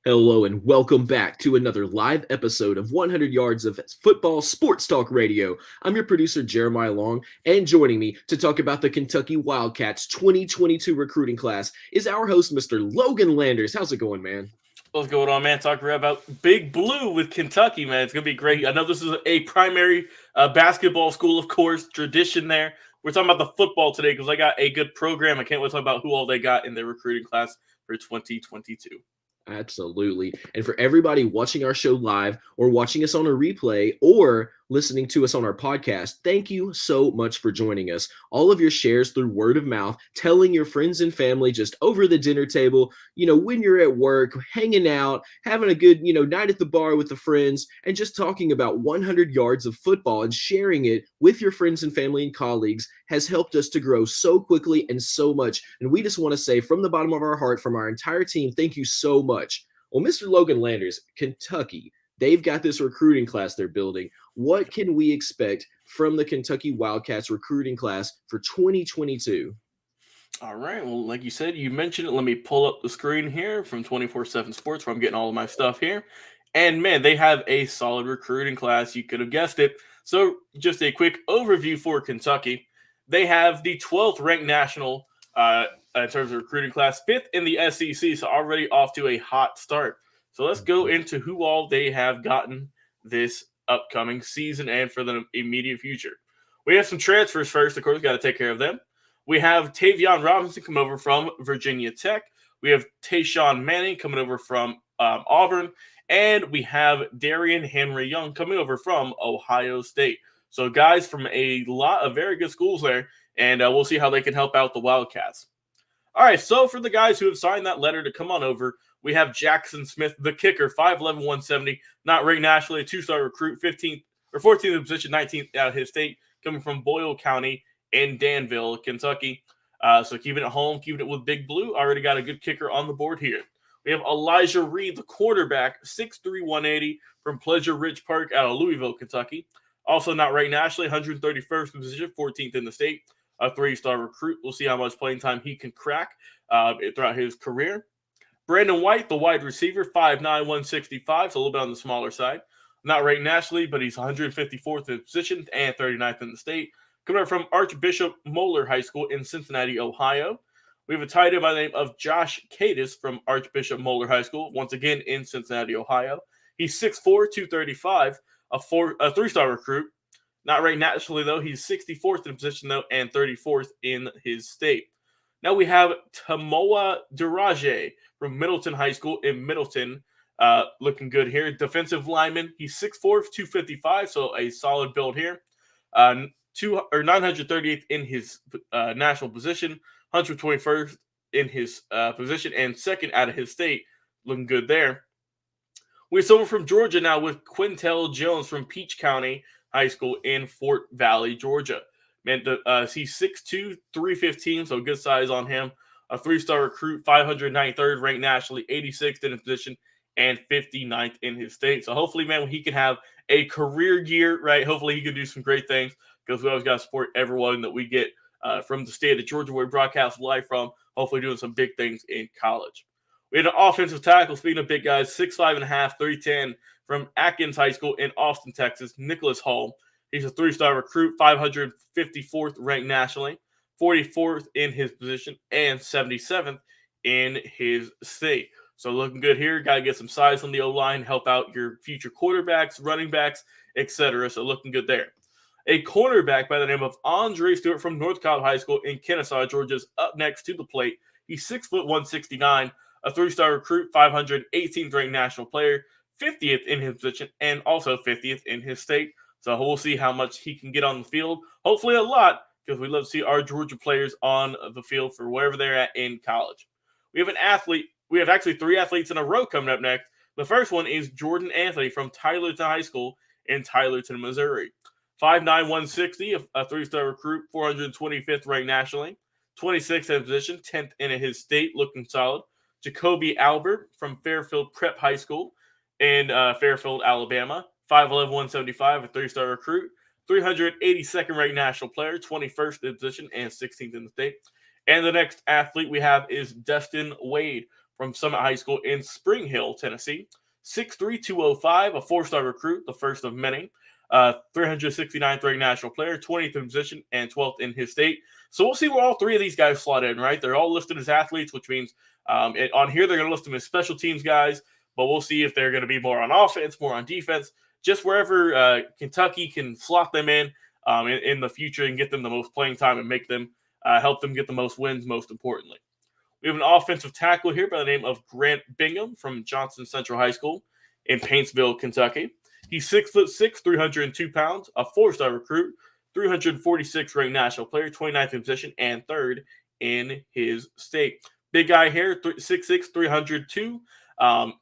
Hello and welcome back to another live episode of 100 Yards of Football Sports Talk Radio. I'm your producer, Jeremiah Long, and joining me to talk about the Kentucky Wildcats 2022 recruiting class is our host, Mr. Logan Landers. How's it going, man? What's going on, man? Talking about Big Blue with Kentucky, man. It's going to be great. I know this is a primary basketball school, of course, tradition there. We're talking about the football today because they got a good program. I can't wait to talk about who all they got in their recruiting class for 2022. Absolutely. And for everybody watching our show live or watching us on a replay or listening to us on our podcast, thank you so much for joining us. All of your shares through word of mouth, telling your friends and family just over the dinner table, when you're at work, hanging out, having a good, night at the bar with the friends, and just talking about 100 yards of football and sharing it with your friends and family and colleagues has helped us to grow so quickly and so much. And we just want to say from the bottom of our heart, from our entire team, thank you so much. Well, Mr. Logan Landers, Kentucky, they've got this recruiting class they're building. What can we expect from the Kentucky Wildcats recruiting class for 2022? All right. Well, like you said, you mentioned it. Let me pull up the screen here from 24/7 Sports where I'm getting all of my stuff here. And man, they have a solid recruiting class. You could have guessed it. So, just a quick overview for Kentucky. They have the 12th ranked national in terms of recruiting class, fifth in the SEC. So, already off to a hot start. So, let's go into who all they have gotten this upcoming season and for the immediate future. We have some transfers first. Of course, got to take care of them. We have Tavion Robinson come over from Virginia Tech. We have Tayshawn Manning coming over from Auburn. And we have Darian Henry Young coming over from Ohio State. So guys from a lot of very good schools there. And we'll see how they can help out the Wildcats. All right, so for the guys who have signed that letter to come on over, we have Jackson Smith, the kicker, 5'11", 170, not ranked nationally, a two-star recruit, 15th or 14th position, 19th out of his state, coming from Boyle County in Danville, Kentucky. So keeping it home, keeping it with Big Blue. Already got a good kicker on the board here. We have Elijah Reid, the quarterback, 6'3", 180 from Pleasure Ridge Park out of Louisville, Kentucky. Also not ranked nationally, 131st position, 14th in the state. A three-star recruit. We'll see how much playing time he can crack throughout his career. Brandon White, the wide receiver, 5'9", 165, so a little bit on the smaller side. Not ranked nationally, but he's 154th in position and 39th in the state. Coming up from Archbishop Moeller High School in Cincinnati, Ohio. We have a tight end by the name of Josh Cadis from Archbishop Moeller High School, once again in Cincinnati, Ohio. He's 6'4", 235, a three-star recruit. Not ranked nationally, though. He's 64th in position, though, and 34th in his state. Now we have Tamoa Duraje from Middleton High School in Middleton. Looking good here. Defensive lineman. He's 6'4", 255, so a solid build here. 938th in his national position, 121st in his position, and second out of his state. Looking good there. We're someone from Georgia now with Quintel Jones from Peach County High School in Fort Valley, Georgia. Man, he's 6'2", 315, so good size on him. A three-star recruit, 593rd ranked nationally, 86th in his position, and 59th in his state. So hopefully, man, he can have a career year, right? Hopefully he can do some great things because we always got to support everyone that we get from the state of Georgia where we broadcast live from, hopefully doing some big things in college. We had an offensive tackle, speaking of big guys, 6'5.5", 310 from Atkins High School in Austin, Texas, Nicholas Hall. He's a three-star recruit, 554th ranked nationally, 44th in his position, and 77th in his state. So looking good here. Got to get some size on the O-line, help out your future quarterbacks, running backs, etc. So looking good there. A cornerback by the name of Andre Stewart from North Cobb High School in Kennesaw, Georgia, is up next to the plate. He's 6'1", 169, a three-star recruit, 518th ranked national player, 50th in his position, and also 50th in his state. So we'll see how much he can get on the field. Hopefully a lot, because we love to see our Georgia players on the field for wherever they're at in college. We have an athlete. We have actually three athletes in a row coming up next. The first one is Jordan Anthony from Tylerton High School in Tylerton, Missouri. 5'9", 160, a three-star recruit, 425th ranked nationally, 26th in position, 10th in his state, looking solid. Jacoby Albert from Fairfield Prep High School in Fairfield, Alabama, 5'11", 175, a three-star recruit, 382nd ranked national player, 21st in position, and 16th in the state. And the next athlete we have is Destin Wade from Summit High School in Spring Hill, Tennessee. 6'3", 205, a four-star recruit, the first of many. 369th ranked national player, 20th in position, and 12th in his state. So we'll see where all three of these guys slot in, right? They're all listed as athletes, which means on here they're going to list them as special teams guys, but we'll see if they're going to be more on offense, more on defense, just wherever Kentucky can slot them in the future and get them the most playing time and make them help them get the most wins, most importantly. We have an offensive tackle here by the name of Grant Bingham from Johnson Central High School in Paintsville, Kentucky. He's 6'6", 302 pounds, a four-star recruit, 346th ranked national player, 29th in position, and third in his state. Big guy here, 6'6", 302. Like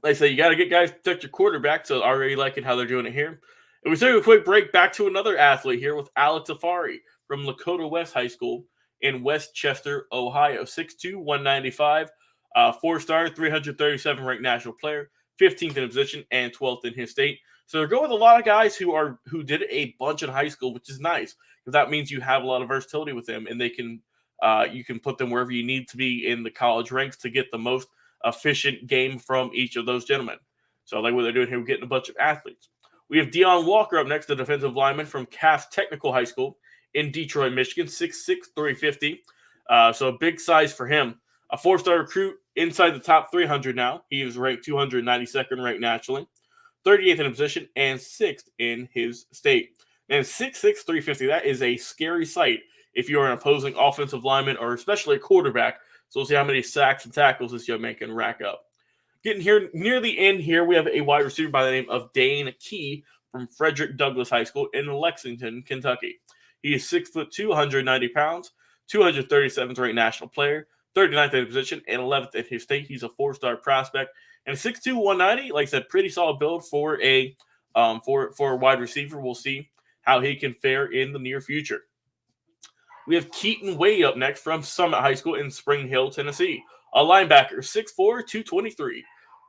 I say, you got to get guys to protect your quarterback, so I already liking how they're doing it here. And we take a quick break back to another athlete here with Alex Afari from Lakota West High School in Westchester, Ohio. 6'2", 195, four-star, 337 ranked national player, 15th in position, and 12th in his state. So they're going with a lot of guys who did a bunch in high school, which is nice because that means you have a lot of versatility with them, and they can you can put them wherever you need to be in the college ranks to get the most efficient game from each of those gentlemen. So I like what they're doing here. We're getting a bunch of athletes. We have Dion Walker up next, the defensive lineman from Cass Technical High School in Detroit, Michigan, 6'6", 350. So a big size for him. A four-star recruit inside the top 300 now. He is ranked 292nd ranked nationally, 38th in position, and 6th in his state. And 6'6", 350, that is a scary sight if you're an opposing offensive lineman or especially a quarterback. So we'll see how many sacks and tackles this young man can rack up. Getting here near the end here, we have a wide receiver by the name of Dane Key from Frederick Douglass High School in Lexington, Kentucky. He is 6'2", 190 pounds, 237th ranked national player, 39th in position, and 11th in his state. He's a four-star prospect. And 6'2", 190, like I said, pretty solid build for a wide receiver. We'll see how he can fare in the near future. We have Keontae Wade up next from Summit High School in Spring Hill, Tennessee. A linebacker, 6'4", 223.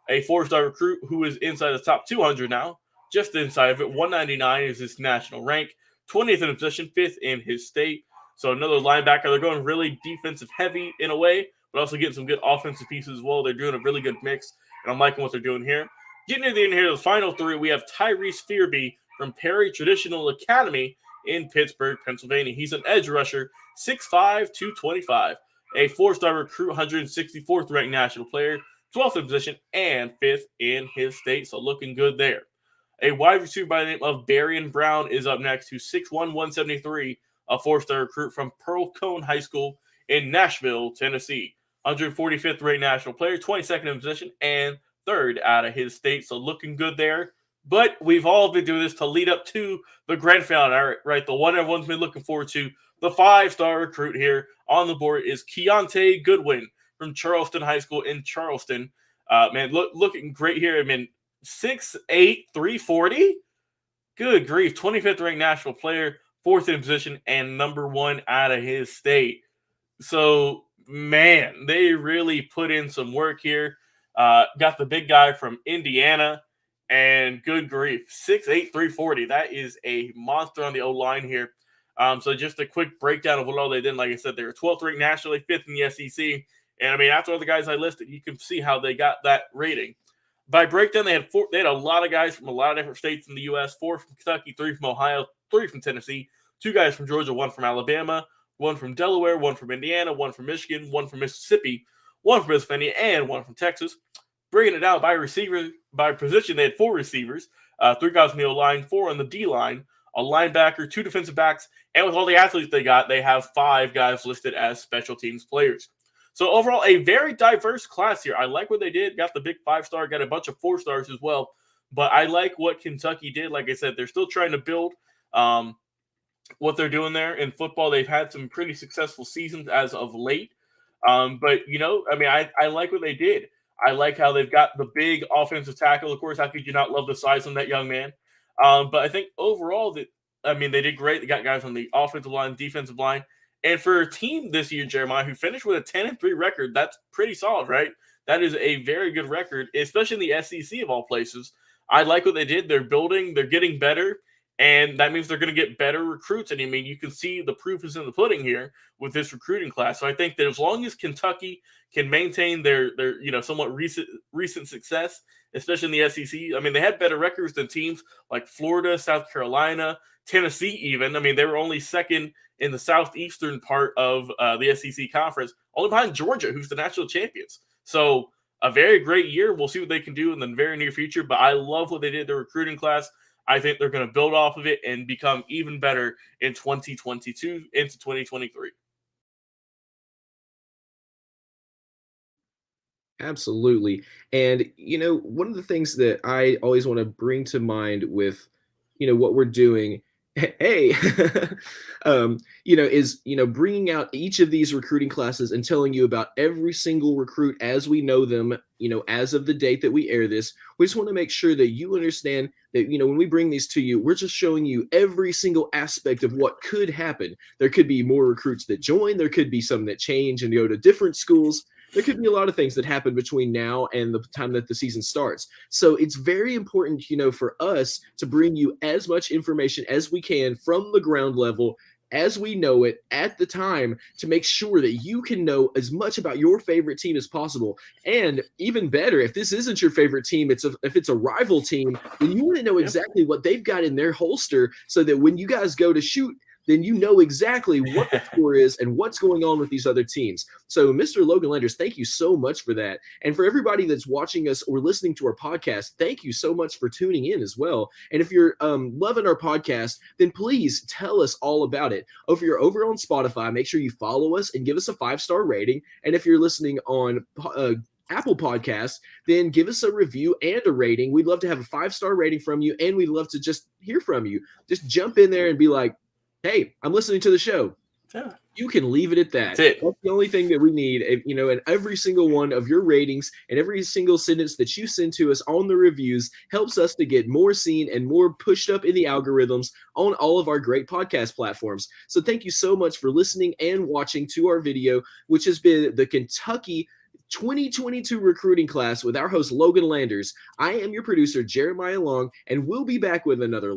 A four-star recruit who is inside the top 200 now, just inside of it. 199 is his national rank, 20th in position, 5th in his state. So another linebacker. They're going really defensive heavy in a way, but also getting some good offensive pieces as well. They're doing a really good mix, and I'm liking what they're doing here. Getting near the end here, the final three, we have Tyrese Fearby from Perry Traditional Academy in Pittsburgh, Pennsylvania. He's an edge rusher, 6'5", 225. A four-star recruit, 164th ranked national player, 12th in position, and 5th in his state. So looking good there. A wide receiver by the name of Barian Brown is up next, who's 6'1", 173, a four-star recruit from Pearl Cone High School in Nashville, Tennessee. 145th ranked national player, 22nd in position, and 3rd out of his state. So looking good there. But we've all been doing this to lead up to the grand finale, right? The one everyone's been looking forward to. The five-star recruit here on the board is Keontae Goodwin from Charleston High School in Charleston. Looking great here. I mean, 6'8", 340? Good grief. 25th ranked national player, 4th in position, and number 1 out of his state. So, man, they really put in some work here. Got the big guy from Indiana, and good grief. 6'8", 340. That is a monster on the O-line here. So just a quick breakdown of what all they did. Like I said, they were 12th ranked nationally, 5th in the SEC. And, I mean, after all the guys I listed, you can see how they got that rating. By breakdown, they had a lot of guys from a lot of different states in the U.S., 4 from Kentucky, 3 from Ohio, 3 from Tennessee, 2 guys from Georgia, 1 from Alabama, 1 from Delaware, 1 from Indiana, 1 from Michigan, 1 from Mississippi, 1 from Pennsylvania, and 1 from Texas. Bringing it out by position, they had 4 receivers, 3 guys on the O-line, 4 on the D-line, a linebacker, 2 defensive backs, and with all the athletes they got, they have 5 guys listed as special teams players. So overall, a very diverse class here. I like what they did. Got the big 5-star, got a bunch of 4-stars as well. But I like what Kentucky did. Like I said, they're still trying to build what they're doing there in football. They've had some pretty successful seasons as of late. But, I like what they did. I like how they've got the big offensive tackle. Of course, how could you not love the size of that young man? But I think overall, they did great. They got guys on the offensive line, defensive line. And for a team this year, Jeremiah, who finished with a 10-3 record, that's pretty solid, right? That is a very good record, especially in the SEC of all places. I like what they did. They're building. They're getting better. And that means they're going to get better recruits. And I mean, you can see the proof is in the pudding here with this recruiting class. So I think that as long as Kentucky can maintain their somewhat recent success, especially in the SEC. I mean, they had better records than teams like Florida, South Carolina, Tennessee. Even I mean, they were only second in the southeastern part of the SEC conference, only behind Georgia, who's the national champions. So a very great year. We'll see what they can do in the very near future. But I love what they did, their recruiting class. I think they're going to build off of it and become even better in 2022 into 2023. Absolutely. And, one of the things that I always want to bring to mind with, what we're doing, hey, is, bringing out each of these recruiting classes and telling you about every single recruit as we know them, as of the date that we air this. We just want to make sure that you understand that, when we bring these to you, we're just showing you every single aspect of what could happen. There could be more recruits that join. There could be some that change and go to different schools. There could be a lot of things that happen between now and the time that the season starts. So it's very important, for us to bring you as much information as we can from the ground level as we know it at the time to make sure that you can know as much about your favorite team as possible. And even better, if this isn't your favorite team, if it's a rival team, then you want to know exactly what they've got in their holster so that when you guys go to shoot, then you know exactly what the score is and what's going on with these other teams. So, Mr. Logan Landers, thank you so much for that. And for everybody that's watching us or listening to our podcast, thank you so much for tuning in as well. And if you're loving our podcast, then please tell us all about it. If you're over on Spotify, make sure you follow us and give us a 5-star rating. And if you're listening on Apple Podcasts, then give us a review and a rating. We'd love to have a 5-star rating from you, and we'd love to just hear from you. Just jump in there and be like, hey, I'm listening to the show. Yeah. You can leave it at that. That's the only thing that we need, and every single one of your ratings and every single sentence that you send to us on the reviews helps us to get more seen and more pushed up in the algorithms on all of our great podcast platforms. So thank you so much for listening and watching to our video, which has been the Kentucky 2022 recruiting class with our host, Logan Landers. I am your producer, Jeremiah Long, and we'll be back with another